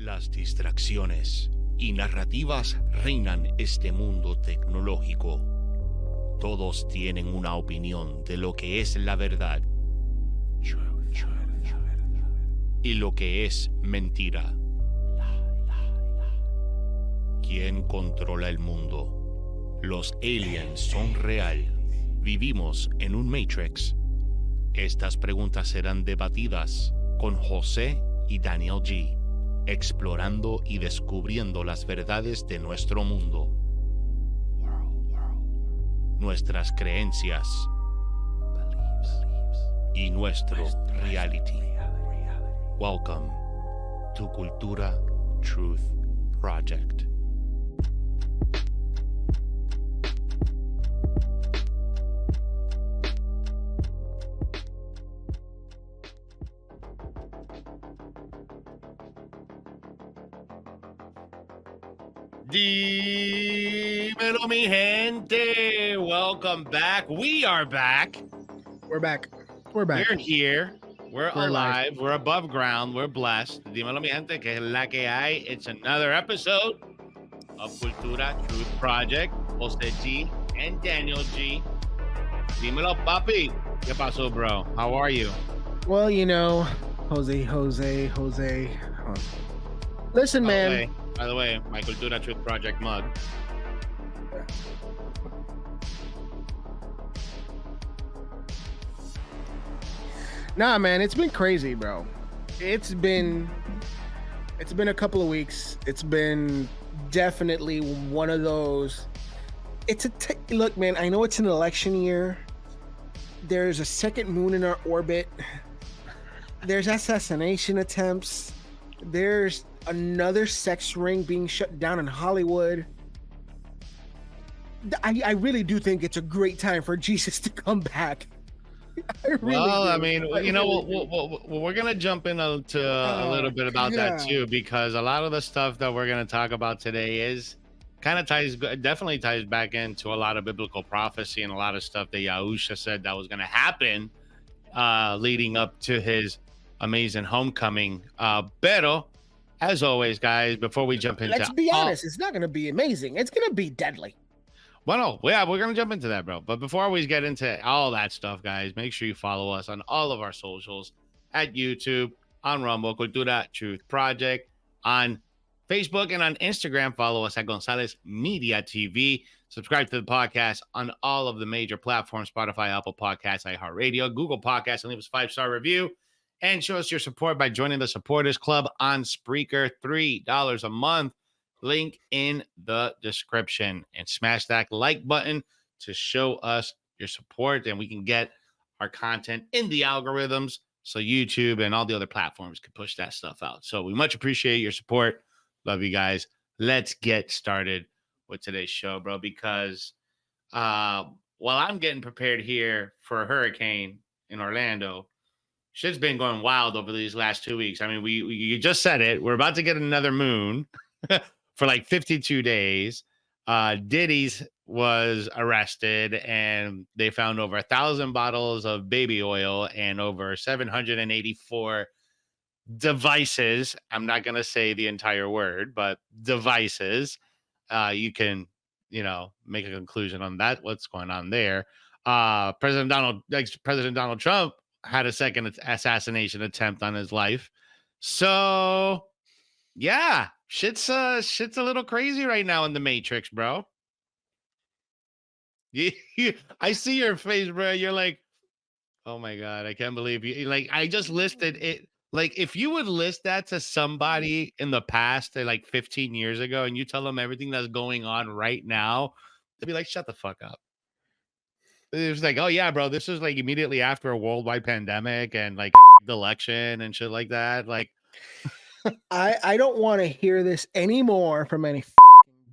Las distracciones y narrativas reinan este mundo tecnológico. Todos tienen una opinión de lo que es la verdad y lo que es mentira. ¿Quién controla el mundo? ¿Los aliens son real? ¿Vivimos en un Matrix? Estas preguntas serán debatidas con José y Daniel G., explorando y descubriendo las verdades de nuestro mundo, nuestras creencias y nuestro reality. Welcome to Cultura Truth Project. Dímelo, mi gente. Welcome back. We are back. We're back. We're back. We're here. We're alive. alive. We're above ground. We're blessed. Dímelo, mi gente, que es la que hay. It's another episode of Cultura Truth Project. Jose G and Daniel G. Dímelo, papi. ¿Qué pasó, bro? How are you? Well, you know, Jose. Listen, man. By the way, my Cultura Truth Project mug. Nah, man, it's been crazy, bro. It's been a couple of weeks. It's been definitely one of those. Look, man, I know it's an election year. There's a second moon in our orbit. There's assassination attempts. There's another sex ring being shut down in Hollywood. I really do think it's a great time for Jesus to come back. I mean, you know, we're going to jump into a little bit about that too, because a lot of the stuff that we're going to talk about today is definitely ties back into a lot of biblical prophecy and a lot of stuff that Yahusha said that was going to happen leading up to his amazing homecoming. Pero, as always, guys, before we jump into... Let's be honest, it's not going to be amazing. It's going to be deadly. Well, no, yeah, we're going to jump into that, bro. But before we get into all that stuff, guys, make sure you follow us on all of our socials, at YouTube, on Rumble, Cultura Truth Project, on Facebook, and on Instagram. Follow us at Gonzalez Media TV. Subscribe to the podcast on all of the major platforms, Spotify, Apple Podcasts, iHeartRadio, Google Podcasts, and leave us a 5-star review. And show us your support by joining the Supporters Club on SPREAKER, $3 a month. Link in the description. And smash that like button to show us your support, and we can get our content in the algorithms so YouTube and all the other platforms can push that stuff out. So we much appreciate your support. Love you guys. Let's get started with today's show, bro, because while I'm getting prepared here for a hurricane in Orlando, shit's been going wild over these last 2 weeks. I mean, you just said it. We're about to get another moon for like 52 days. Diddy's was arrested, and they found over 1,000 bottles of baby oil and over 784 devices. I'm not going to say the entire word, but devices. You can, make a conclusion on that, what's going on there. President Donald Trump had a second assassination attempt on his life. So, yeah, shit's a little crazy right now in the Matrix, bro. I see your face, bro. You're like, oh my God, I can't believe you. Like, I just listed it. Like, if you would list that to somebody in the past, like 15 years ago, and you tell them everything that's going on right now, they'd be like, shut the fuck up. It was like, oh yeah, bro, this is like immediately after a worldwide pandemic and like the election and shit like that. Like, I don't want to hear this anymore from any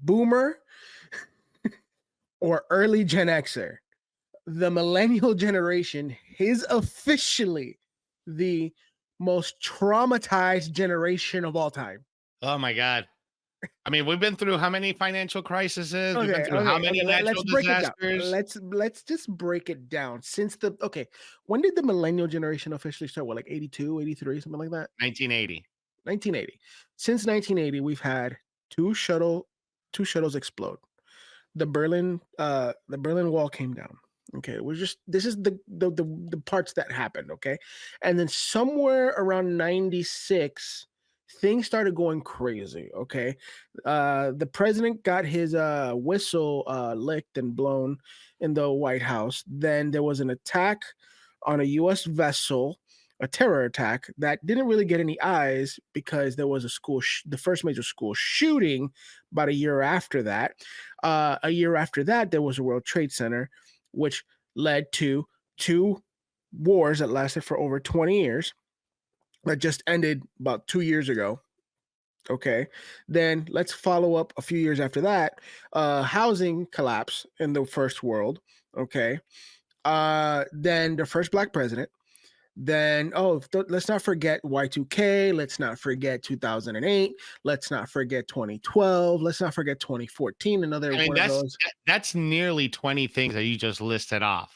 boomer or early Gen Xer. The millennial generation is officially the most traumatized generation of all time. Oh my God. I mean, we've been through how many financial crises? We've been through how many natural disasters? Let's just break it down. When did the millennial generation officially start? What, like 82, 83, something like that? 1980. 1980. Since 1980, we've had two shuttles explode. The Berlin Wall came down. Okay, we're just this is the parts that happened. Okay, and then somewhere around 96, things started going crazy. Okay, the president got his whistle licked and blown in the White House. Then there was an attack on a U.S. vessel, a terror attack that didn't really get any eyes because there was the first major school shooting about a year after that. A year after that, there was a World Trade Center, which led to two wars that lasted for over 20 years that just ended about 2 years ago. Okay. Then let's follow up a few years after that. Housing collapse in the first world. Okay. Then the first black president. Then, let's not forget Y2K. Let's not forget 2008. Let's not forget 2012. Let's not forget 2014. Another I mean, one of those. that's nearly 20 things that you just listed off.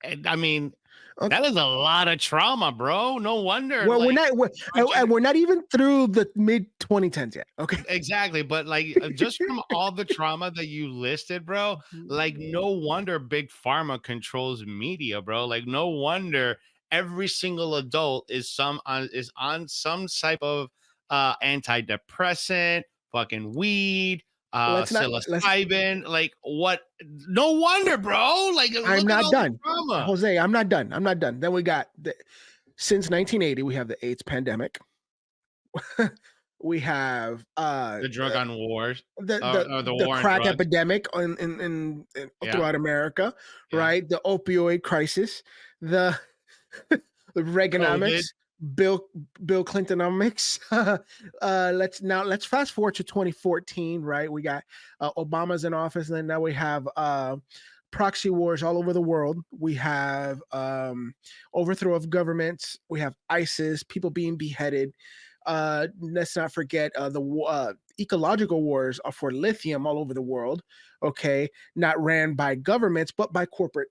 And I mean, Okay. that is a lot of trauma, bro. No wonder. Well, Like, we're not even through the mid 2010s yet. Okay. exactly. But like, just from all the trauma that you listed, bro, like, no wonder Big Pharma controls media, bro. Like, no wonder every single adult is on some type of antidepressant, fucking weed, Let's not. Let's. psilocybin. Like, what? No wonder, bro. Like, I'm look at not all the done, trauma. Jose. I'm not done. I'm not done. Then we got since 1980, we have the AIDS pandemic. We have The drug on wars, or the the war on crack drugs. epidemic in Yeah. throughout America, Yeah. right? The opioid crisis, the the Reaganomics, Bill Clintonomics. Let's fast forward to 2014, right? We got Obama's in office, and then now we have proxy wars all over the world. We have overthrow of governments. We have ISIS, people being beheaded. Let's not forget the ecological wars are for lithium all over the world. Okay, not ran by governments but by corporate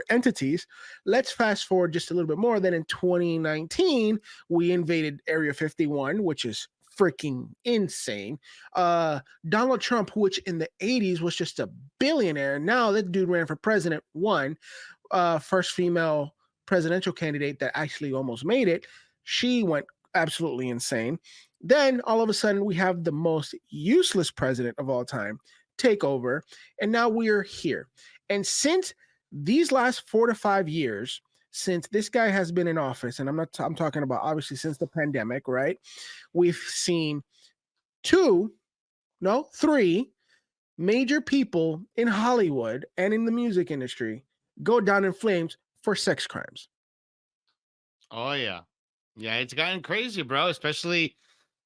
entities. Let's fast forward just a little bit more. Then in 2019, we invaded Area 51, which is freaking insane. Donald Trump, which in the 80s was just a billionaire, now that dude ran for president, won. First female presidential candidate that actually almost made it. She went absolutely insane. Then all of a sudden, we have the most useless president of all time take over, and now we are here. And since these last 4 to 5 years, since this guy has been in office, and I'm talking about obviously since the pandemic, right? We've seen 3 major people in Hollywood and in the music industry go down in flames for sex crimes. Oh yeah. Yeah, it's gotten crazy, bro. Especially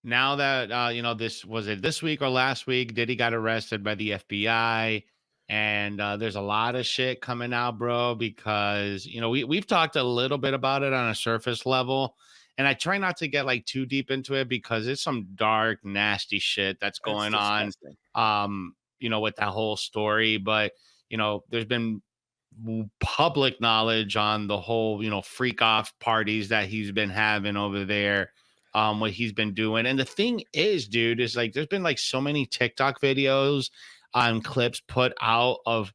now that this week or last week, Diddy got arrested by the FBI. And there's a lot of shit coming out, bro, because we've talked a little bit about it on a surface level. And I try not to get like too deep into it because it's some dark, nasty shit that's going on. With that whole story. But there's been public knowledge on the whole, freak off parties that he's been having over there, what he's been doing. And the thing is, dude, is like there's been like so many TikTok videos on clips put out of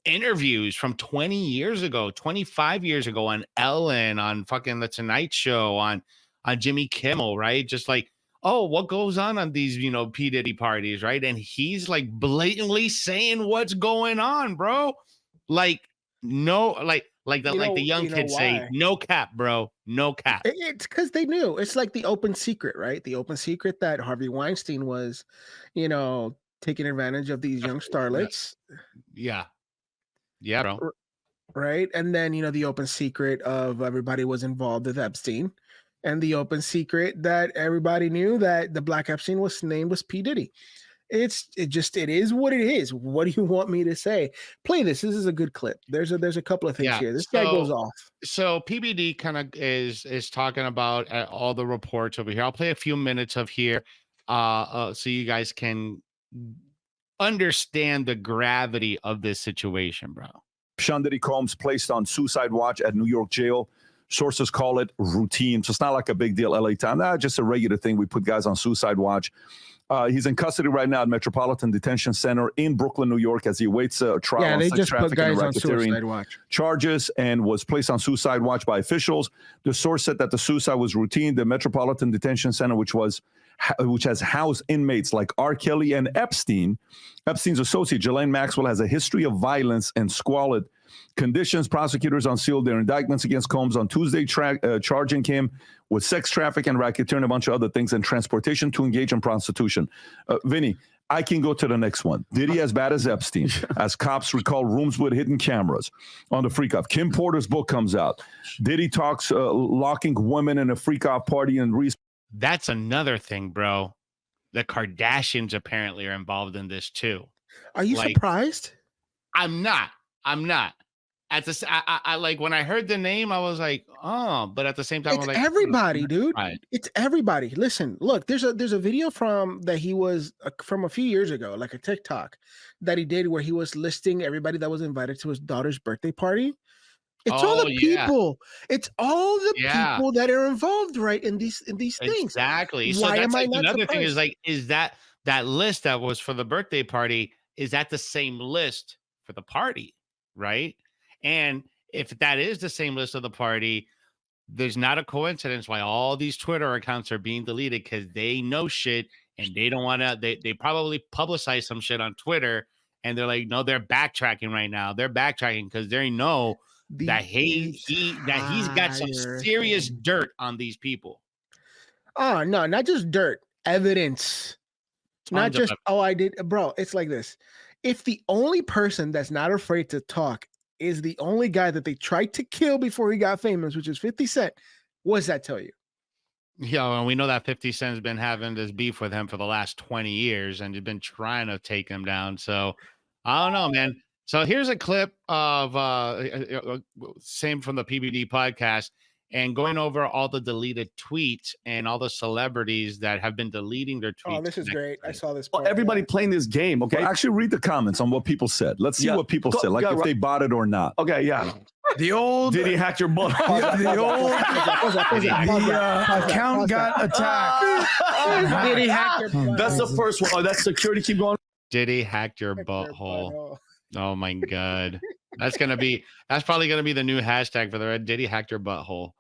interviews from 20 years ago, 25 years ago on Ellen, on fucking The Tonight Show, on Jimmy Kimmel, right? Just like, oh, what goes on these, P. Diddy parties, right? And he's like blatantly saying what's going on, bro. Like, no, like the young kids say, no cap, bro, no cap. It's because they knew. It's like the open secret, right? The open secret that Harvey Weinstein was, taking advantage of these young starlets. Yeah, bro. Right, and then the open secret of everybody was involved with Epstein, and the open secret that everybody knew that the Black Epstein name was P. Diddy. It is what it is. What do you want me to say? Play this. This is a good clip. There's a couple of things here. This guy goes off. So PBD kind of is talking about all the reports over here. I'll play a few minutes of here, so you guys can understand the gravity of this situation, bro. Sean Diddy Combs placed on suicide watch at New York jail Sources call it routine. So it's not like a big deal, LA Times. Just a regular thing. We put guys on suicide watch. He's in custody right now at Metropolitan Detention Center in Brooklyn, New York, as he awaits a trial on sex trafficking and racketeering charges, and was placed on suicide watch by officials. The source said that the suicide was routine. The Metropolitan Detention Center, which has housed inmates like R. Kelly and Epstein. Epstein's associate, Ghislaine Maxwell, has a history of violence and squalid conditions. Prosecutors unsealed their indictments against Combs on Tuesday, charging him with sex trafficking, racketeering, a bunch of other things, and transportation to engage in prostitution. Vinny, I can go to the next one. Diddy as bad as Epstein, as cops recall rooms with hidden cameras on the freak off. Kim Porter's book comes out. Diddy talks locking women in a freak off party and that's another thing, bro. The Kardashians apparently are involved in this too. Are you surprised? I'm not. At the I like when I heard the name, I was like, oh, but at the same time, it's I'm like, everybody, dude. It's everybody. Listen, look, there's a video from a few years ago, like a TikTok that he did where he was listing everybody that was invited to his daughter's birthday party. It's all the people. It's all the people that are involved, right, in these things. Exactly. So why that's am I like not another surprised? thing is like, is that list that was for the birthday party, is that the same list for the party, right? And if that is the same list of the party, there's not a coincidence why all these Twitter accounts are being deleted, because they know shit and they don't want to. They probably publicize some shit on Twitter, and they're like, no, they're backtracking right now. They're backtracking because they know that he's got some serious dirt on these people. Oh no, not just dirt, evidence. Not just I did, bro. It's like this. If the only person that's not afraid to talk is the only guy that they tried to kill before he got famous, which is 50 Cent, what does that tell you? Yeah, and we know that 50 Cent's been having this beef with him for the last 20 years and he's been trying to take him down. So I don't know, man. So here's a clip of same from the PBD podcast, and going over all the deleted tweets and all the celebrities that have been deleting their tweets. Oh, this is great. I saw this. Well, everybody playing this game, okay? Well, actually, read the comments on what people said. Let's see what people said, like if they bought it or not. Okay, yeah. The old Diddy hacked your butt. The old account got attacked. Diddy hacked your butt. That's the first one. Oh, that's security. Keep going. Diddy hacked your butthole. Oh my God. That's probably gonna be the new hashtag for the red. Diddy hacked your butthole.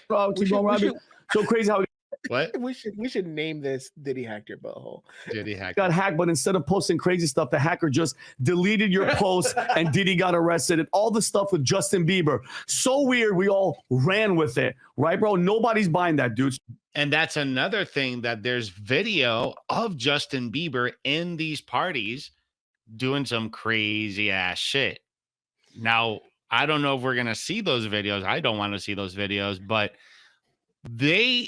Bro, keep going. So crazy how what? We should name this Diddy hacked your butthole. Diddy hacked got hacked, but instead of posting crazy stuff, the hacker just deleted your post and Diddy got arrested, and all the stuff with Justin Bieber. So weird, we all ran with it, right, bro? Nobody's buying that, dude. And that's another thing, that there's video of Justin Bieber in these parties doing some crazy ass shit. Now, I don't know if we're gonna see those videos. I don't want to see those videos, but they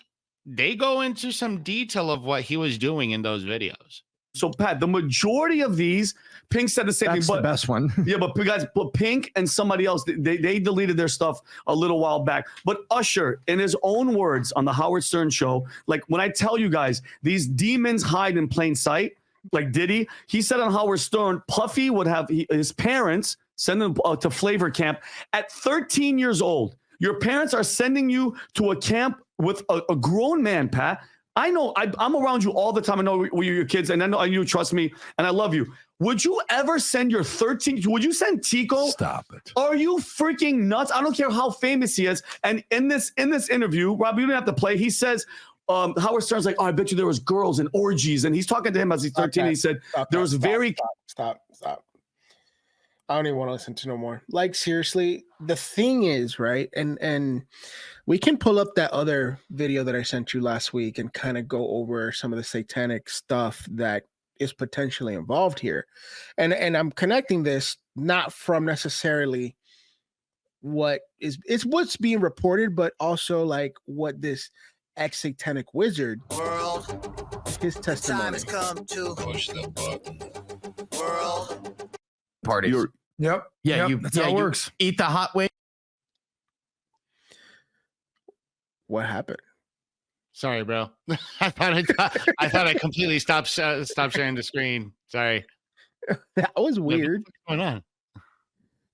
go into some detail of what he was doing in those videos. So, Pat, the majority of these, Pink said the same thing. But the best one. Yeah, but guys, Pink and somebody else, they deleted their stuff a little while back. But Usher, in his own words on the Howard Stern show, like when I tell you guys, these demons hide in plain sight, like Diddy, he said on Howard Stern, Puffy would have his parents send him to flavor camp at 13 years old. Your parents are sending you to a camp with a grown man, Pat. I know I'm around you all the time. I know you're your kids, and I know you trust me, and I love you. Would you ever send your 13? Would you send Tico? Stop it. Are you freaking nuts? I don't care how famous he is. And in this interview, Rob, you don't have to play. He says, Howard Stern's like, oh, I bet you there was girls and orgies, and he's talking to him as he's 13. And he said there was Stop. I don't even want to listen to no more. Like, seriously, the thing is, right? And we can pull up that other video that I sent you last week and kind of go over some of the satanic stuff that is potentially involved here. And I'm connecting this not from necessarily it's what's being reported, but also like what this ex-satanic wizard World, his testimony. time has come to Push the button. world. Parties. Yep. Yeah, That's how it works. Eat the hot wing. What happened? Sorry, bro. I thought I completely stopped sharing the screen. Sorry. That was weird. What's going on?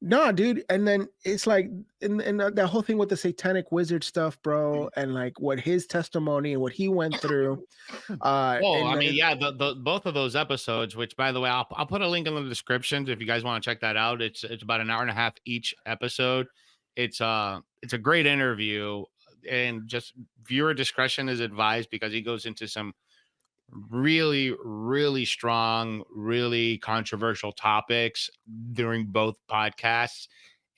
No, dude. And then it's like, and that whole thing with the satanic wizard stuff, bro, and like what his testimony and what he went through. Well, I And mean, yeah, the both of those episodes, which by the way, I'll put a link in the description if you guys want to check that out. It's about an hour and a half each episode. It's a great interview, and just viewer discretion is advised because he goes into some really, really strong, really controversial topics during both podcasts.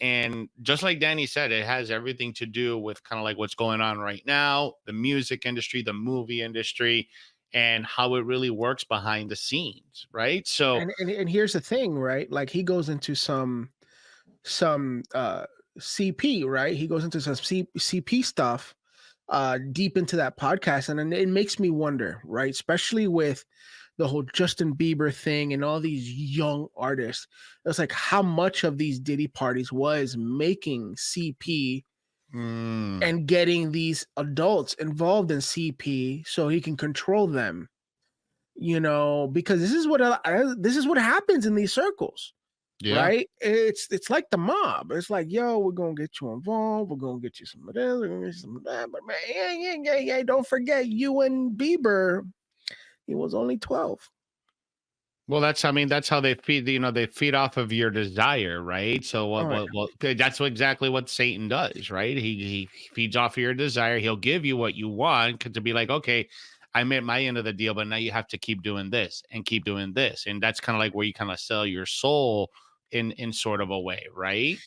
And just like Danny said, it has everything to do with kind of like what's going on right now, the music industry, the movie industry, and how it really works behind the scenes, right? So, and here's the thing, right? Like he goes into some CP, right? He goes into some CP stuff deep into that podcast, and it makes me wonder, right? Especially with the whole Justin Bieber thing and all these young artists. It's like how much of these Diddy parties was making CP and getting these adults involved in CP so he can control them. You know, because this is what happens in these circles. yeah. Right? It's like the mob. It's like, yo, we're gonna get you involved. We're gonna get you some of this. We're gonna get you some of that. But man, yeah. Don't forget, you and Bieber. He was only 12. Well, that's how they feed. They feed off of your desire, right? So that's exactly what Satan does, right? He feeds off of your desire. He'll give you what you want to be like, okay, I made my end of the deal, but now you have to keep doing this and keep doing this, and that's kind of like where you kind of sell your soul in sort of a way, right?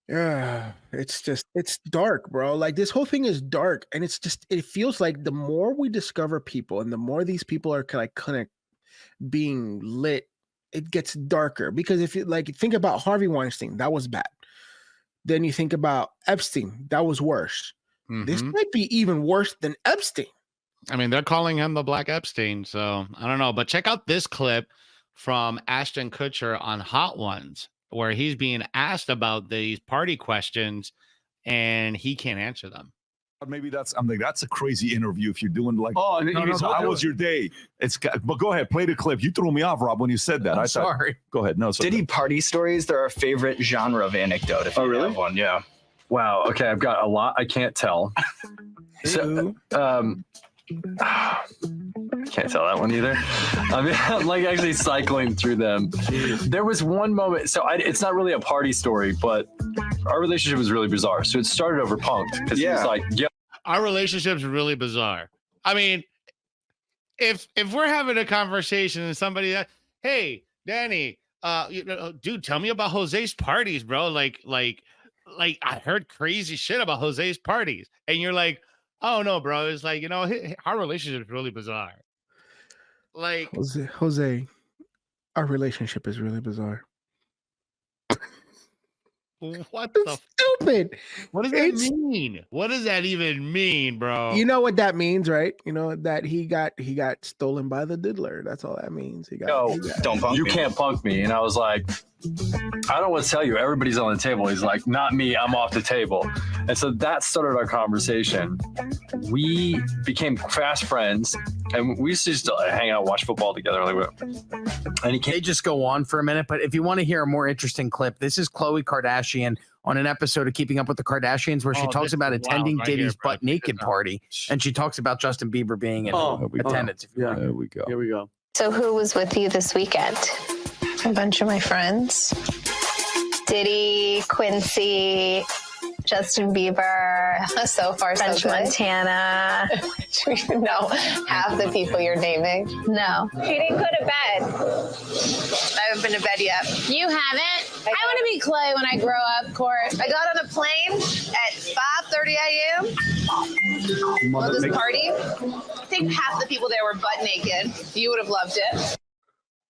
Yeah, it's dark, bro. Like this whole thing is dark, and it feels like the more we discover people, and the more these people are kind of being lit, it gets darker. Because if you like think about Harvey Weinstein, that was bad. Then you think about Epstein, that was worse. This might be even worse than Epstein. I mean, they're calling him the Black Epstein, so I don't know. But check out this clip from Ashton Kutcher on Hot Ones, where he's being asked about these party questions, and he can't answer them. Maybe that's a crazy interview if you're doing like, no, how was your day? But go ahead, play the clip. You threw me off, Rob, when you said that. I'm sorry. Go ahead. No, Diddy party stories, they're our favorite genre of anecdote. If you really? have one, yeah. Wow. Okay, I've got a lot I can't tell. So, can't tell that one either. I mean, I'm like actually cycling through them. There was one moment. So it's not really a party story, but our relationship was really bizarre. So it started over Punk'd because he was like, "Yo, our relationship's really bizarre." I mean, if we're having a conversation and somebody that, hey, Danny, dude, tell me about Jose's parties, bro. Like I heard crazy shit about Jose's parties, and you're like, oh no, bro. It's like, our relationship is really bizarre. Like Jose, our relationship is really bizarre. What the stupid? What does that mean? What does that even mean, bro? You know what that means, right? You know that he got stolen by the diddler. That's all that means. Don't punk you me. Can't punk me. And I was like, I don't want to tell you, everybody's on the table. He's like, not me, I'm off the table. And so that started our conversation. We became fast friends, and we used to just hang out, watch football together. And they just go on for a minute, but if you want to hear a more interesting clip, this is Khloe Kardashian on an episode of Keeping Up with the Kardashians where she talks about attending Diddy's butt naked party, and she talks about Justin Bieber being in attendance. There we go. Here we go. So who was with you this weekend? A bunch of my friends. Diddy, Quincy, Justin Bieber, so far French Montana. Do you even know half the people you're naming? No. She didn't go to bed. I haven't been to bed yet. You haven't? I want to be Clay when I grow up, Court. I got on a plane at 5:30 a.m. for this party. I think half the people there were butt naked. You would have loved it.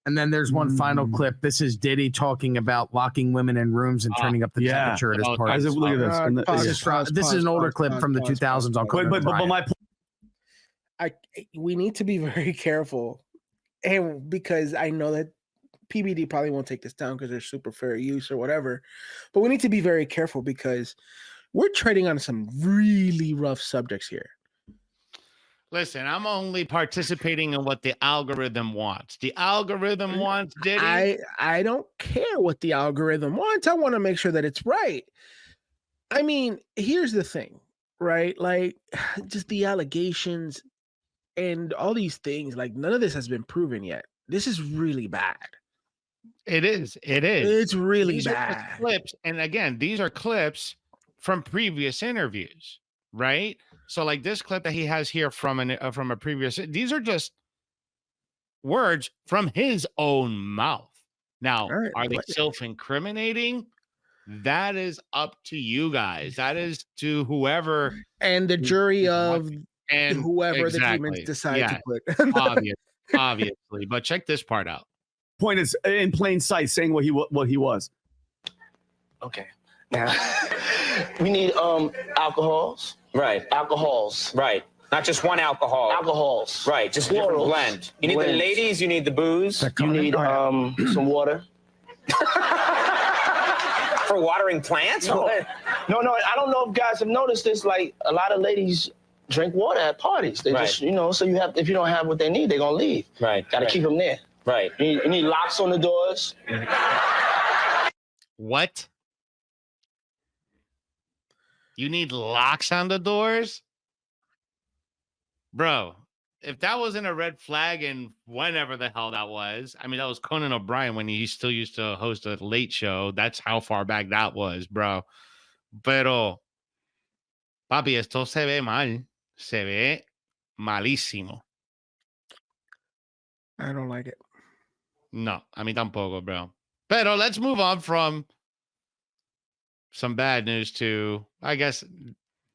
And then there's one final clip. This is Diddy talking about locking women in rooms and turning up the temperature at his party. Look at This is an older clip from the 2000s on. But my point. We need to be very careful, and because I know that PBD probably won't take this down because they're super fair use or whatever, but we need to be very careful because we're treading on some really rough subjects here. Listen, I'm only participating in what the algorithm wants. The algorithm wants Diddy. I don't care what the algorithm wants. I want to make sure that it's right. I mean, here's the thing, right? Like, just the allegations and all these things, like, none of this has been proven yet. This is really bad. It is. It's really These bad. are just clips. And again, these are clips from previous interviews, right? So like this clip that he has here from a previous, these are just words from his own mouth. Now, are they self-incriminating? That is up to you guys. That is to whoever and the jury of and whoever the demons decide to put. Obviously. But check this part out. Point is in plain sight, saying what he was. Okay. Now we need alcohols. Right. Alcohols. Right. Not just one alcohol. Alcohols. Right. Just different blend. You need the ladies. You need the booze. You need some water. For watering plants? No. No. I don't know if guys have noticed this. Like a lot of ladies drink water at parties. They just, so you have, if you don't have what they need, they're gonna leave. Right. Got to keep them there. Right. You need locks on the doors. What? You need locks on the doors? Bro, if that wasn't a red flag and whenever the hell that was, I mean, that was Conan O'Brien when he still used to host a late show. That's how far back that was, bro. Pero, papi, esto se ve mal. Se ve malísimo. I don't like it. No, a mí tampoco, bro. Pero let's move on from some bad news to, I guess,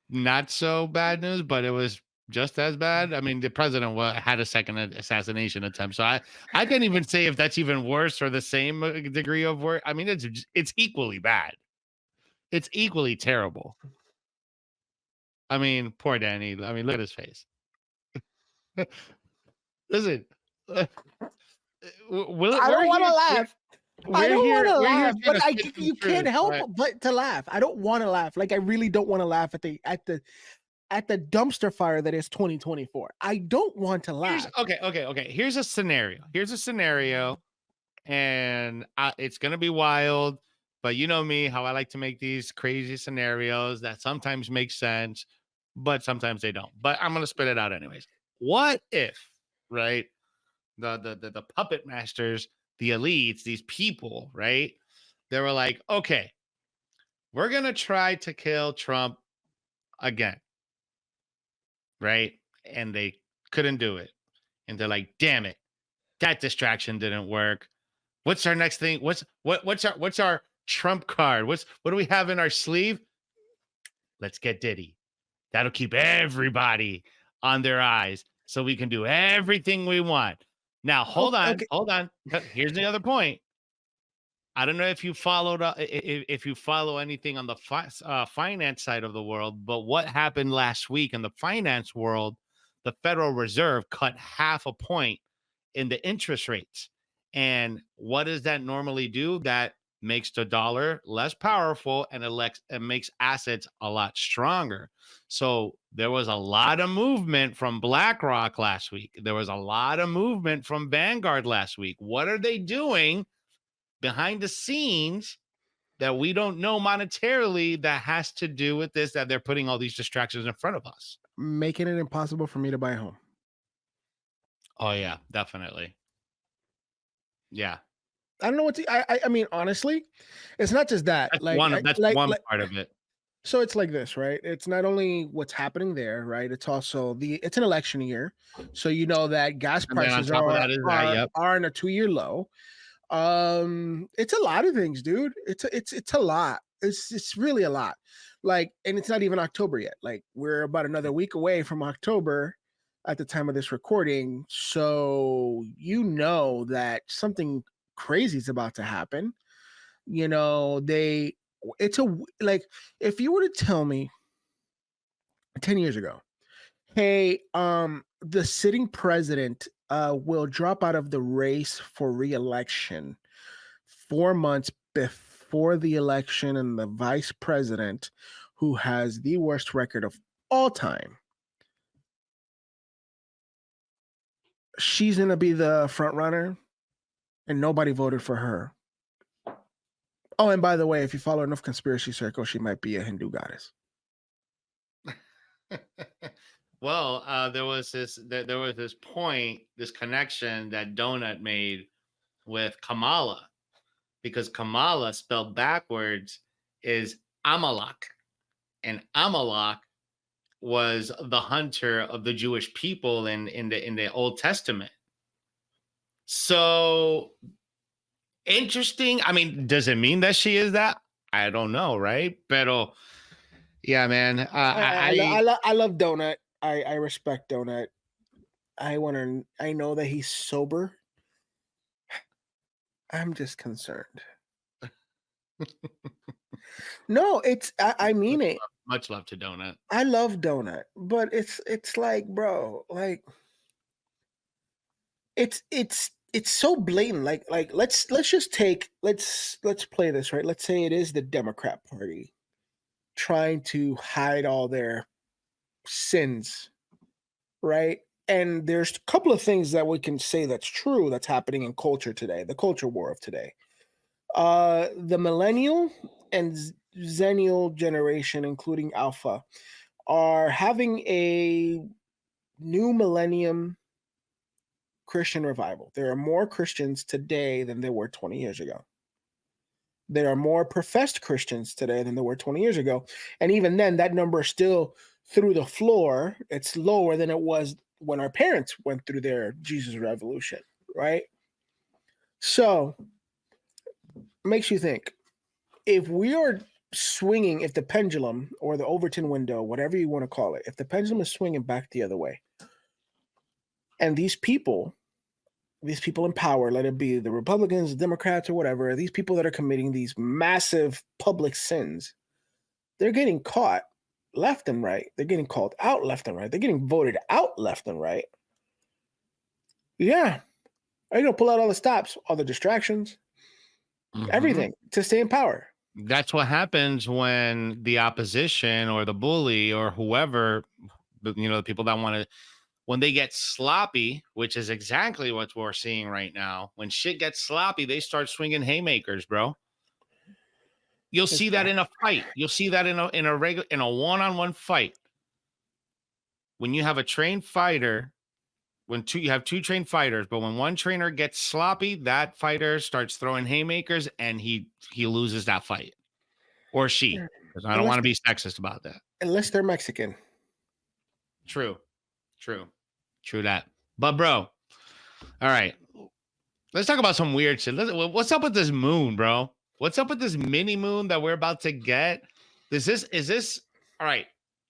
not so bad news, but it was just as bad. I mean, the president had a second assassination attempt, so I can't even say if that's even worse or the same degree of work. I mean, it's equally bad. It's equally terrible. I mean, poor Danny. I mean, look at his face. Listen. I don't want to laugh. I don't want to laugh, but you can't help but to laugh. I don't want to laugh. Like I really don't want to laugh at the dumpster fire that is 2024. I don't want to laugh. Okay. Here's a scenario, and it's gonna be wild. But you know me, how I like to make these crazy scenarios that sometimes make sense, but sometimes they don't. But I'm gonna spit it out anyways. What if, right? The puppet masters, the elites, these people, right? They were like, okay, we're gonna try to kill Trump again, right? And they couldn't do it, and they're like, damn it, that distraction didn't work. What's our next thing? What's our trump card? What do we have in our sleeve? Let's get Diddy. That'll keep everybody on their eyes, so we can do everything we want. Now, hold on. Here's the other point. I don't know if you followed if you follow anything on the finance side of the world, but what happened last week in the finance world, the Federal Reserve cut 0.5 point in the interest rates. And what does that normally do? That makes the dollar less powerful and it makes assets a lot stronger. So there was a lot of movement from BlackRock last week. There was a lot of movement from Vanguard last week. What are they doing behind the scenes that we don't know monetarily that has to do with this, that they're putting all these distractions in front of us? Making it impossible for me to buy a home. Oh, yeah, definitely. Yeah. I don't know what to, I mean, honestly, it's not just that. That's one part of it. So it's like this, right? It's not only what's happening there, right? It's also it's an election year. So you know that gas prices are in a 2-year low. It's a lot of things, dude. It's a lot. It's really a lot. Like, and it's not even October yet. Like, we're about another week away from October at the time of this recording. So you know that something crazy is about to happen. You know, if you were to tell me 10 years ago, hey, the sitting president will drop out of the race for re-election 4 months before the election, and the vice president, who has the worst record of all time, she's gonna be the front runner, and nobody voted for her. Oh, and by the way, if you follow enough conspiracy circles, she might be a Hindu goddess. Well, there was this point, this connection that Donut made with Kamala, because Kamala spelled backwards is Amalek, and Amalek was the hunter of the Jewish people in the Old Testament. So interesting. I mean, does it mean that she is that? I don't know, right? Pero yeah, man. I love Donut. I respect Donut. I know that he's sober. I'm just concerned. No, I mean it. Much love to Donut. I love Donut, but it's like, bro, like it's so blatant. Like let's play this, right? Let's say it is the Democrat Party trying to hide all their sins, right? And there's a couple of things that we can say that's true that's happening in culture today, the culture war of today. The millennial and Zennial generation, including Alpha, are having a new millennium Christian revival. There are more Christians today than there were 20 years ago. There are more professed Christians today than there were 20 years ago. And even then, that number is still through the floor. It's lower than it was when our parents went through their Jesus revolution, right? So, makes you think, if we are swinging, if the pendulum or the Overton window, whatever you want to call it, if the pendulum is swinging back the other way, and these people in power, let it be the Republicans, the Democrats, or whatever, these people that are committing these massive public sins, they're getting caught left and right. They're getting called out left and right. They're getting voted out left and right. Yeah. Are you going to pull out all the stops, all the distractions, everything to stay in power? That's what happens when the opposition or the bully or whoever, the people that want to, when they get sloppy, which is exactly what we're seeing right now. When shit gets sloppy, they start swinging haymakers, bro. You'll see that in a fight. You'll see that in a one-on-one fight. When you have a trained fighter, you have two trained fighters, but when one trainer gets sloppy, that fighter starts throwing haymakers and he loses that fight. Or she. Because I don't want to be sexist about that. Unless they're Mexican. True that. But bro, all right, let's talk about some weird shit. What's up with this moon, bro? What's up with this mini moon that we're about to get? Is this all right?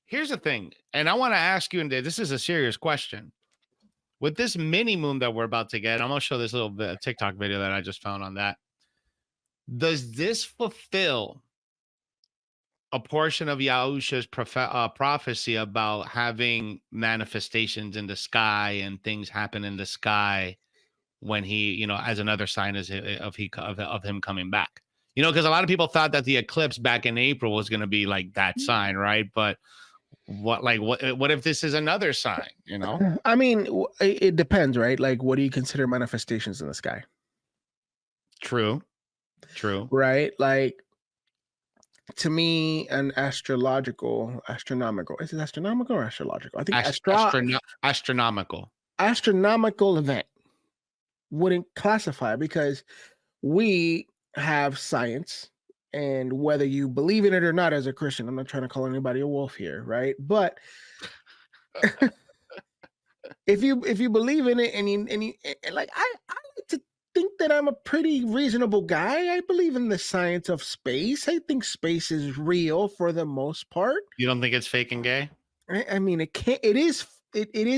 Here's the thing, and I want to ask you, and this is a serious question. With this mini moon that we're about to get, I'm gonna show this little bit TikTok video that I just found on that. Does this fulfill a portion of Yahusha's prophecy about having manifestations in the sky and things happen in the sky when he, as another sign of him coming back? Because a lot of people thought that the eclipse back in April was going to be like that sign, right? But what if this is another sign? I mean, it depends, right? Like, what do you consider manifestations in the sky? True, right? Like, to me, an astronomical, is it astronomical or astrological? I think astronomical event wouldn't classify, because we have science, and whether you believe in it or not as a Christian, I'm not trying to call anybody a wolf here, right? But if you believe in it, and like, I like to think that I'm a pretty reasonable guy. I believe in the science of space. I think space is real for the most part. You don't think it's fake and gay? I mean, it is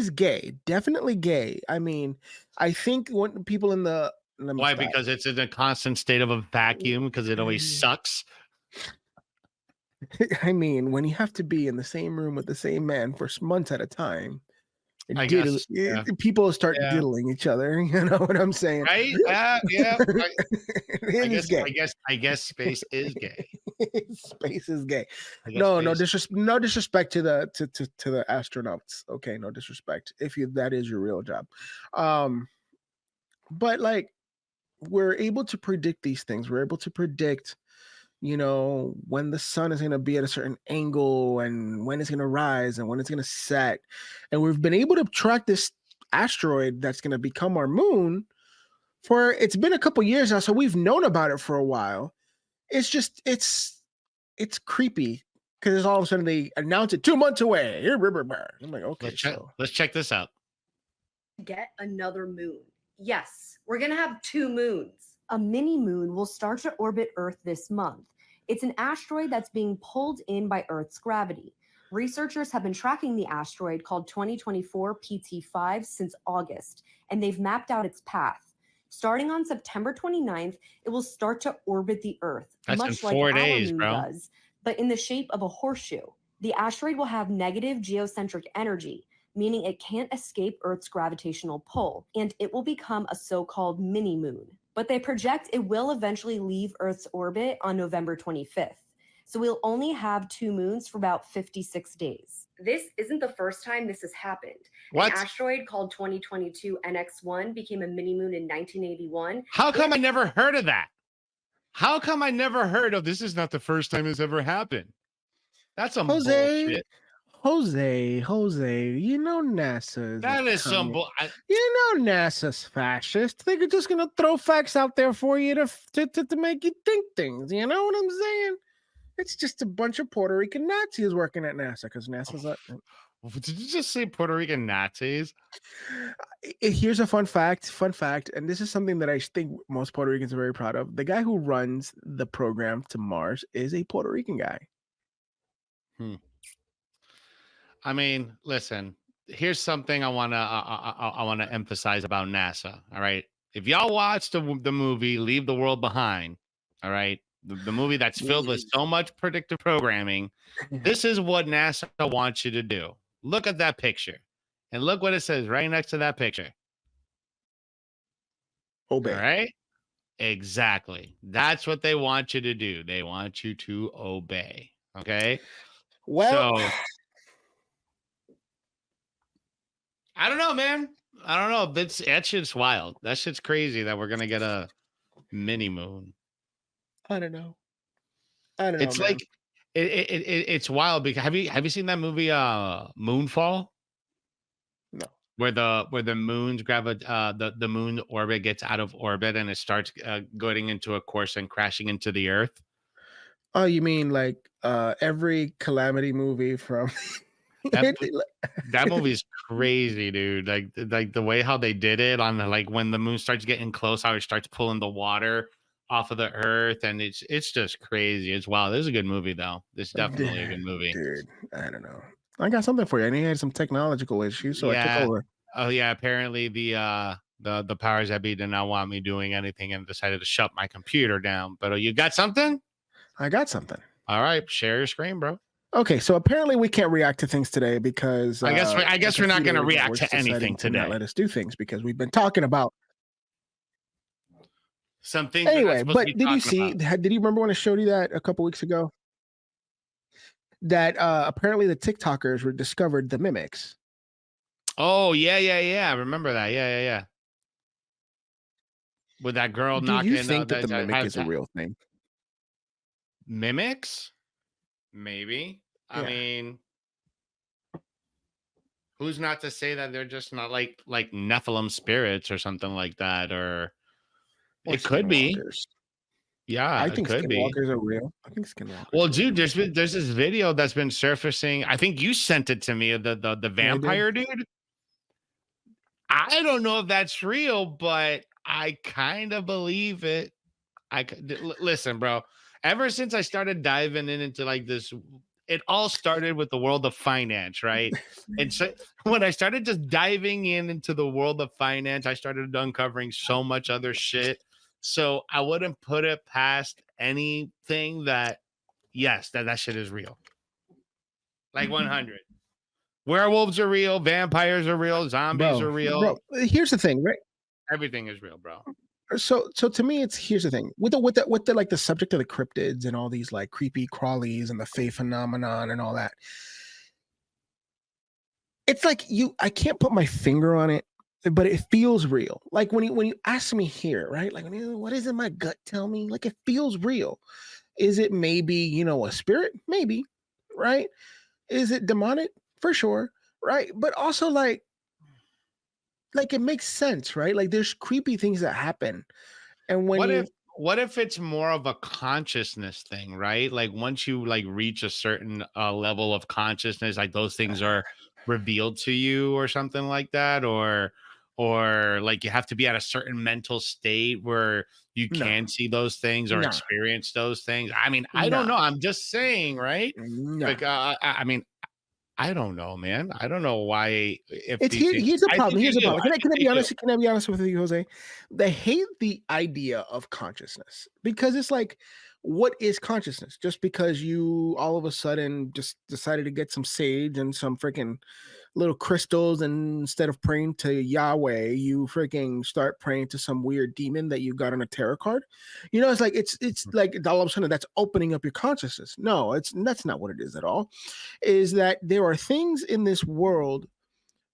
gay, definitely gay. I mean, I think when people in the why? Because it's in a constant state of a vacuum, because it always sucks. I mean, when you have to be in the same room with the same man for months at a time, people start diddling each other. You know what I'm saying? Right? Yeah. I guess space is gay. Space is gay. I guess No, space. no disrespect to the astronauts. Okay, no disrespect. If that is your real job. But like we're able to predict these things. We're able to predict, when the sun is going to be at a certain angle and when it's going to rise and when it's going to set. And we've been able to track this asteroid that's going to become our moon it's been a couple years now. So we've known about it for a while. It's just, it's creepy because all of a sudden they announce it 2 months away. I'm like, okay, let's check this out. Get another moon. Yes, we're going to have 2 moons. A mini moon will start to orbit Earth this month. It's an asteroid that's being pulled in by Earth's gravity. Researchers have been tracking the asteroid called 2024 PT5 since August, and they've mapped out its path. Starting on September 29th, it will start to orbit the Earth, That's much in like 4 our days, moon bro. does, but in the shape of a horseshoe. The asteroid will have negative geocentric energy, meaning it can't escape Earth's gravitational pull, and it will become a so-called mini-moon. But they project it will eventually leave Earth's orbit on November 25th. So we'll only have 2 moons for about 56 days. This isn't the first time this has happened. What? An asteroid called 2022 NX1 became a mini-moon in 1981. How come I never heard of that? How come I never heard of this? Is not the first time this ever happened. That's some bullshit. Jose, NASA's That is some NASA's fascist. They're just gonna throw facts out there for you to make you think things. You know what I'm saying? It's just a bunch of Puerto Rican Nazis working at NASA because NASA's like. Did you just say Puerto Rican Nazis? Here's a fun fact, and this is something that I think most Puerto Ricans are very proud of. The guy who runs the program to Mars is a Puerto Rican guy. I mean, listen, here's something I wanna emphasize about NASA. All right. If y'all watch the movie Leave the World Behind, all right, the movie that's filled with so much predictive programming, this is what NASA wants you to do. Look at that picture. And look what it says right next to that picture. Obey. All right? Exactly. That's what they want you to do. They want you to obey. Okay? Well, so, I don't know, man. I don't know. That shit's wild. That shit's crazy that we're going to get a mini moon. I don't know. It's like it's wild because have you seen that movie Moonfall? No. Where the moon's the moon orbit gets out of orbit and it starts going into a course and crashing into the earth. Oh, you mean like every calamity movie from that movie's crazy, dude. Like the way how they did it on like when the moon starts getting close, how it starts pulling the water off of the earth, and it's just crazy. It's wild. This is a good movie though. This is definitely a good movie. Dude, I don't know. I got something for you. I need had some technological issues, so I took over. Oh yeah, apparently the powers that be did not want me doing anything and decided to shut my computer down. But you got something? I got something. All right, share your screen, bro. Okay, so apparently we can't react to things today because I guess we're not going to react to anything today. Not let us do things because we've been talking about some things. Anyway, but did you see? Did you remember when I showed you that a couple weeks ago? That apparently the TikTokers were discovered the mimics. Oh yeah. I remember that. Yeah. With that girl knocking. Do you think that the mimic is a real thing? Mimics? Maybe. Yeah. I mean, who's not to say that they're just not like Nephilim spirits or something like that, or it could be. Yeah, I think skinwalkers are real. I think skinwalkers. Well, dude, there's this video that's been surfacing. I think you sent it to me. The vampire dude. I don't know if that's real, but I kind of believe it. Listen, bro. Ever since I started diving into like this, it all started with the world of finance, right? And so when I started just diving into the world of finance, I started uncovering so much other shit. So I wouldn't put it past anything that, yes, that shit is real. Like 100. Werewolves are real. Vampires are real. Zombies are real. Bro, here's the thing, right? Everything is real, bro. So to me, here's the thing with the like the subject of the cryptids and all these like creepy crawlies and the Fae phenomenon and all that. It's like I can't put my finger on it, but it feels real. Like when you ask me here, right? Like what does my gut tell me? Like it feels real. Is it maybe a spirit? Maybe, right? Is it demonic? For sure, right? But also like it makes sense, right? Like there's creepy things that happen. And what if it's more of a consciousness thing, right? Like once you like reach a certain level of consciousness, like those things are revealed to you or something like that, or like you have to be at a certain mental state where you can see those things or experience those things. I mean, I don't know. I'm just saying, right? Like, I mean, I don't know, man. I don't know why. If here's the problem. Here's the problem. Can I be honest? Can I be honest with you, Jose? They hate the idea of consciousness because it's like, what is consciousness? Just because you all of a sudden just decided to get some sage and some freaking little crystals, and instead of praying to Yahweh, you freaking start praying to some weird demon that you got on a tarot card. It's like it's like all of a sudden that's opening up your consciousness. No, that's not what it is at all. Is that there are things in this world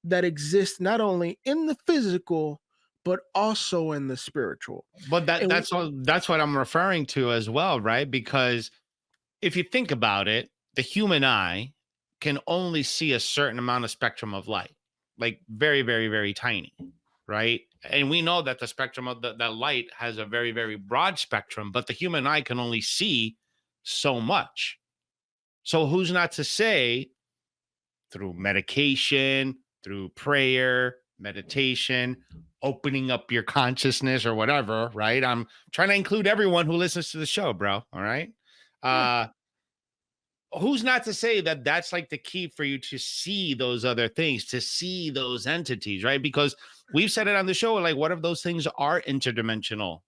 that exist not only in the physical but also in the spiritual. But that's what I'm referring to as well, right? Because if you think about it, the human eye can only see a certain amount of spectrum of light, like very, very, very tiny, right? And we know that the spectrum of that light has a very, very broad spectrum, but the human eye can only see so much. So who's not to say through medication, through prayer, meditation, opening up your consciousness or whatever, right? I'm trying to include everyone who listens to the show, bro. All right. Who's not to say that that's like the key for you to see those other things, to see those entities, right? Because we've said it on the show, like, what if those things are interdimensional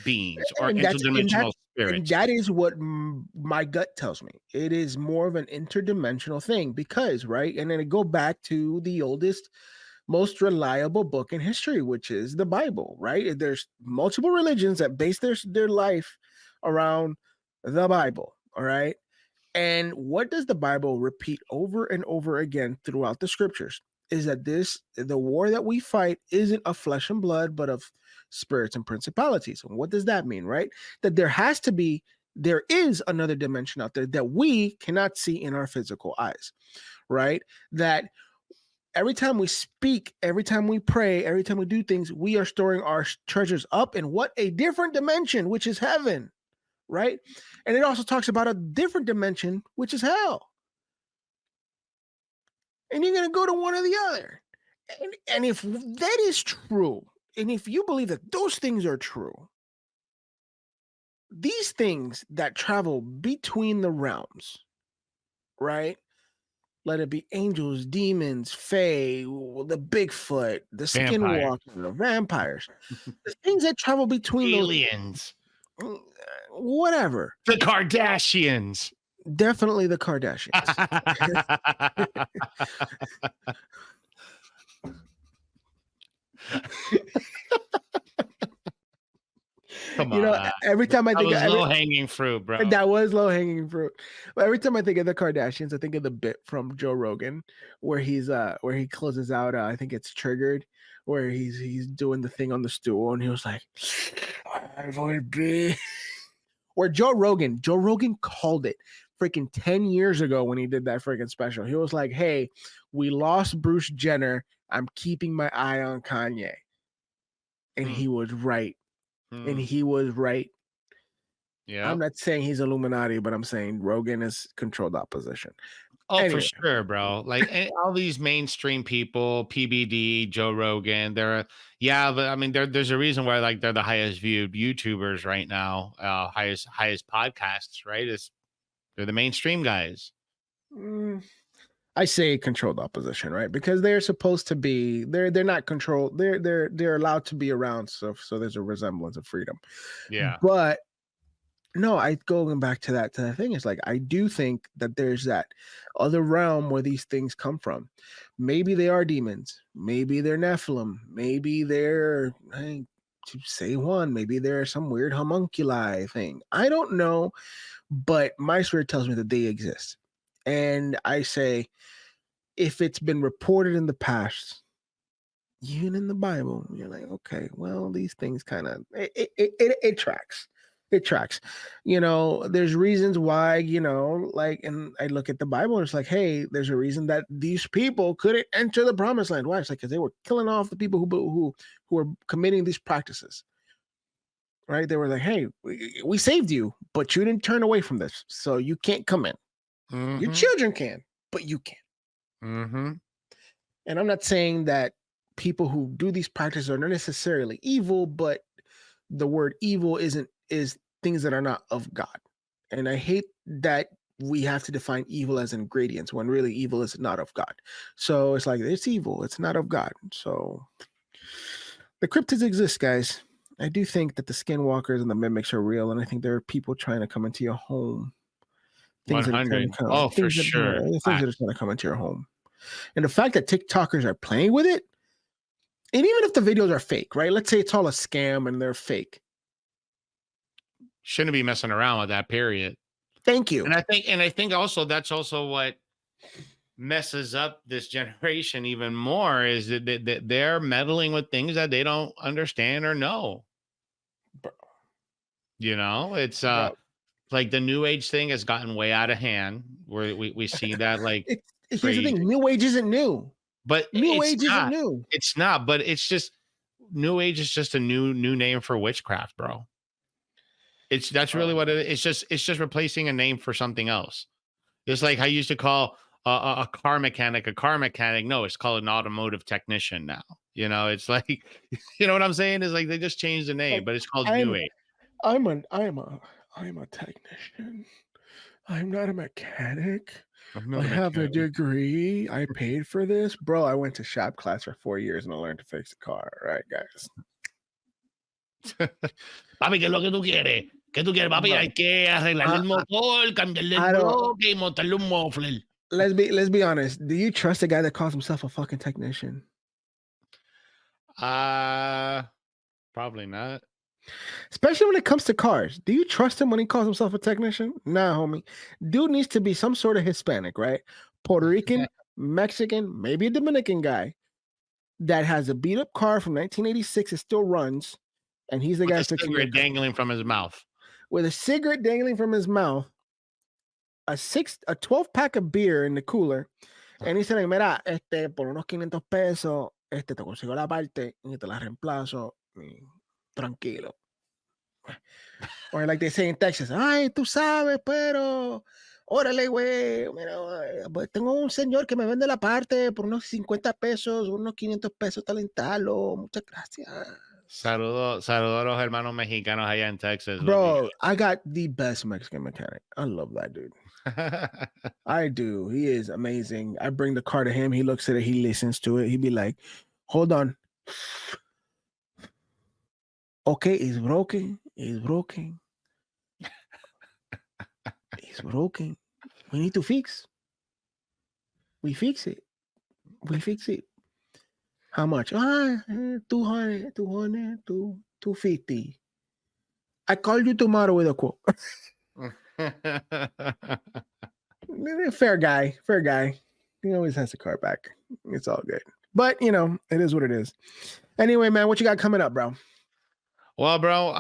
beings or interdimensional spirits? And that is what my gut tells me. It is more of an interdimensional thing because, right? And then I go back to the oldest, most reliable book in history, which is the Bible, right? There's multiple religions that base their life around the Bible, all right? And what does the Bible repeat over and over again throughout the scriptures is that the war that we fight isn't of flesh and blood, but of spirits and principalities. And what does that mean, right? That there is another dimension out there that we cannot see in our physical eyes, right? That every time we speak, every time we pray, every time we do things, we are storing our treasures up in what? A different dimension, which is heaven. Right? And it also talks about a different dimension, which is hell. And you're going to go to one or the other. And if that is true, and if you believe that those things are true, these things that travel between the realms, right? Let it be angels, demons, fae, the Bigfoot, the skinwalker, the vampires, the things that travel between aliens. Whatever. The Kardashians. Definitely the Kardashians. Come on. Every time I think of low-hanging fruit, bro. That was low-hanging fruit. But every time I think of the Kardashians, I think of the bit from Joe Rogan where he closes out I think it's Triggered, where he's doing the thing on the stool and he was like, I would be where Joe Rogan called it freaking 10 years ago when he did that freaking special. He was like, hey, we lost Bruce Jenner. I'm keeping my eye on Kanye. And he was right. And he was right. Yeah. I'm not saying he's Illuminati, but I'm saying Rogan is controlled opposition. Oh, anyway. For sure, bro. Like all these mainstream people, PBD, Joe Rogan, but I mean, there's a reason why like they're the highest viewed YouTubers right now, highest podcasts, right? They're the mainstream guys. I say controlled opposition, right? Because they're supposed to be, they're not controlled. They're allowed to be around, so there's a resemblance of freedom. Yeah. But no, going back to that thing is like, I do think that there's that other realm where these things come from. Maybe they are demons. Maybe they're Nephilim. Maybe they're to say one. Maybe there's some weird homunculi thing. I don't know, but my spirit tells me that they exist. And I say, if it's been reported in the past, even in the Bible, you're like, okay, well, these things kind of it tracks. It tracks. There's reasons why, and I look at the Bible and it's like, hey, there's a reason that these people couldn't enter the promised land. Why? It's like because they were killing off the people who were committing these practices. Right? They were like, hey, we saved you, but you didn't turn away from this, so you can't come in. Mm-hmm. Your children can, but you can't. Mm-hmm. And I'm not saying that people who do these practices are not necessarily evil, but the word evil is things that are not of God. And I hate that we have to define evil as ingredients when really evil is not of God. So it's like, it's evil. It's not of God. So the cryptids exist, guys. I do think that the skinwalkers and the mimics are real. And I think there are people trying to come into your home. 100. For sure. Things that are trying to come into your home. And the fact that TikTokers are playing with it, and even if the videos are fake, right? Let's say it's all a scam and they're fake. Shouldn't be messing around with that, period. Thank you. And I think also that's also what messes up this generation even more is that they're meddling with things that they don't understand or know. Bro. It's like the new age thing has gotten way out of hand where we see that like here's the thing, new age isn't new. But new age isn't new. It's not, but it's just new age is just a new name for witchcraft, bro. That's really what it is. It's just replacing a name for something else. Just like I used to call a car mechanic a car mechanic. No, it's called an automotive technician now. It's like, you know what I'm saying? Is like they just changed the name, but it's called new age. I'm a technician. I'm not a mechanic. I have a degree. I paid for this. Bro, I went to shop class for 4 years and I learned to fix a car. All right, guys. Papi, ¿qué es lo que tú quieres? ¿Qué tú quieres, papi? Hay que arreglarle el motor, cambiarle el bloque y montarle un muffler. Let's be honest. Do you trust a guy that calls himself a fucking technician? Probably not. Especially when it comes to cars. Do you trust him when he calls himself a technician? Nah, homie. Dude needs to be some sort of Hispanic, right? Puerto Rican, Mexican, maybe a Dominican guy that has a beat up car from 1986 that still runs, and he's the guy fixing it. With a cigarette dangling from his mouth. With a cigarette dangling from his mouth, a 12-pack of beer in the cooler, and he's saying, mira, por unos 500 pesos, te consigo la parte y te la reemplazo. Tranquilo. Or like they say in Texas, ay, tú sabes, pero órale, güey, mira, pues tengo un señor que me vende la parte por unos 50 pesos, unos 500 pesos, talentarlo, muchas gracias. Saludo a los hermanos mexicanos allá en Texas. Bro, I got the best Mexican mechanic. I love that dude. I do. He is amazing. I bring the car to him. He looks at it. He listens to it. He'd be like, hold on. Okay, it's broken. It's broken. It's broken. We need to fix. We fix it. We fix it. How much? 200, 250. I call you tomorrow with a quote. Fair guy. He always has the car back. It's all good. But, it is what it is. Anyway, man, what you got coming up, bro? Well, bro,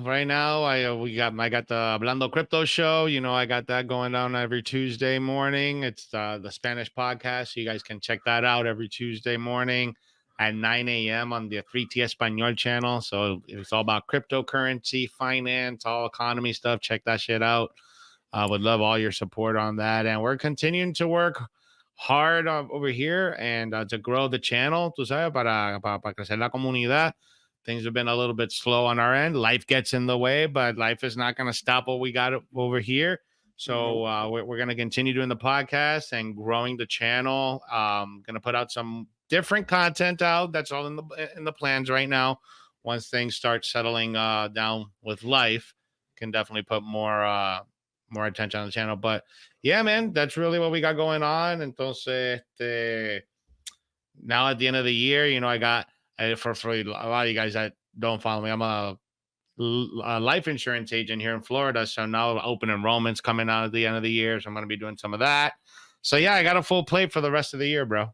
right now I got the Hablando Crypto show. I got that going down every Tuesday morning. It's the Spanish podcast. So you guys can check that out every Tuesday morning at 9 a.m. on the 3T Español channel. So it's all about cryptocurrency, finance, all economy stuff. Check that shit out. I would love all your support on that. And we're continuing to work hard over here and to grow the channel, tú sabes, para crecer la comunidad. Things have been a little bit slow on our end. Life gets in the way, but life is not going to stop what we got over here. So we're going to continue doing the podcast and growing the channel. Going to put out some different content out. That's all in the plans right now. Once things start settling down with life, can definitely put more attention on the channel. But yeah, man, that's really what we got going on. Entonces, now at the end of the year, I got for a lot of you guys that don't follow me, I'm a life insurance agent here in Florida. So now open enrollment's coming out at the end of the year. So I'm going to be doing some of that. So yeah, I got a full plate for the rest of the year, bro.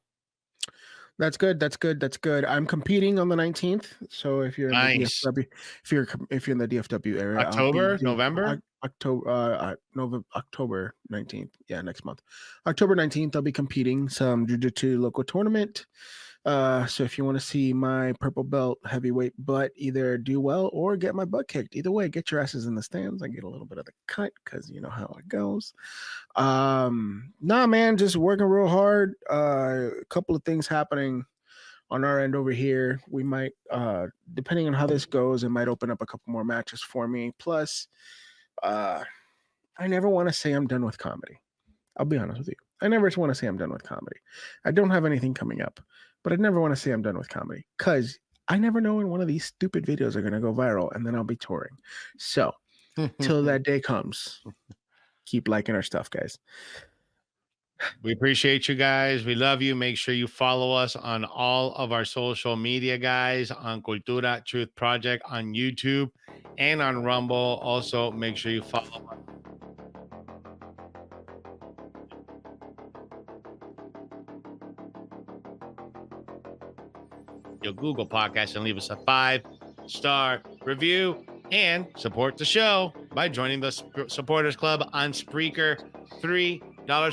That's good. That's good. That's good. I'm competing on the 19th. So if you're in the DFW, if you're in the DFW area, November, October 19th. Yeah, next month, October 19th. I'll be competing some jiu-jitsu local tournament. So if you want to see my purple belt heavyweight butt either do well or get my butt kicked, either way, get your asses in the stands. I get a little bit of the cut because you know how it goes. Nah, man, just working real hard. A couple of things happening on our end over here. We might, depending on how this goes, it might open up a couple more matches for me. Plus, I never want to say I'm done with comedy. I'll be honest with you. I never want to say I'm done with comedy. I don't have anything coming up, but I never want to say I'm done with comedy because I never know when one of these stupid videos are going to go viral and then I'll be touring. So till that day comes, keep liking our stuff, guys. We appreciate you guys. We love you. Make sure you follow us on all of our social media, guys, on Cultura Truth Project on YouTube and on Rumble. Also, make sure you follow us. Your Google podcast and leave us a 5-star review and support the show by joining the Supporters Club on Spreaker. $3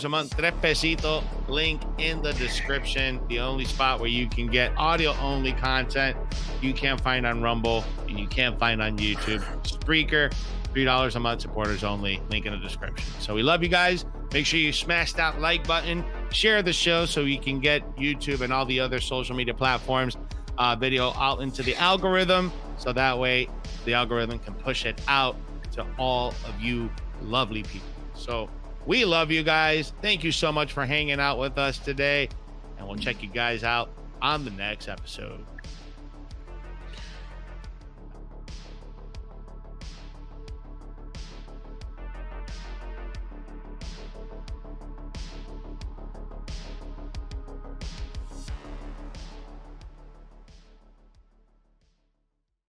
a month, $3 pesito, link in the description. The only spot where you can get audio only content you can't find on Rumble and you can't find on YouTube. Spreaker, $3 a month, supporters only, link in the description. So we love you guys. Make sure you smash that like button, share the show so you can get YouTube and all the other social media platforms video out into the algorithm, so that way the algorithm can push it out to all of you lovely people. So we love you guys. Thank you so much for hanging out with us today, and we'll check you guys out on the next episode.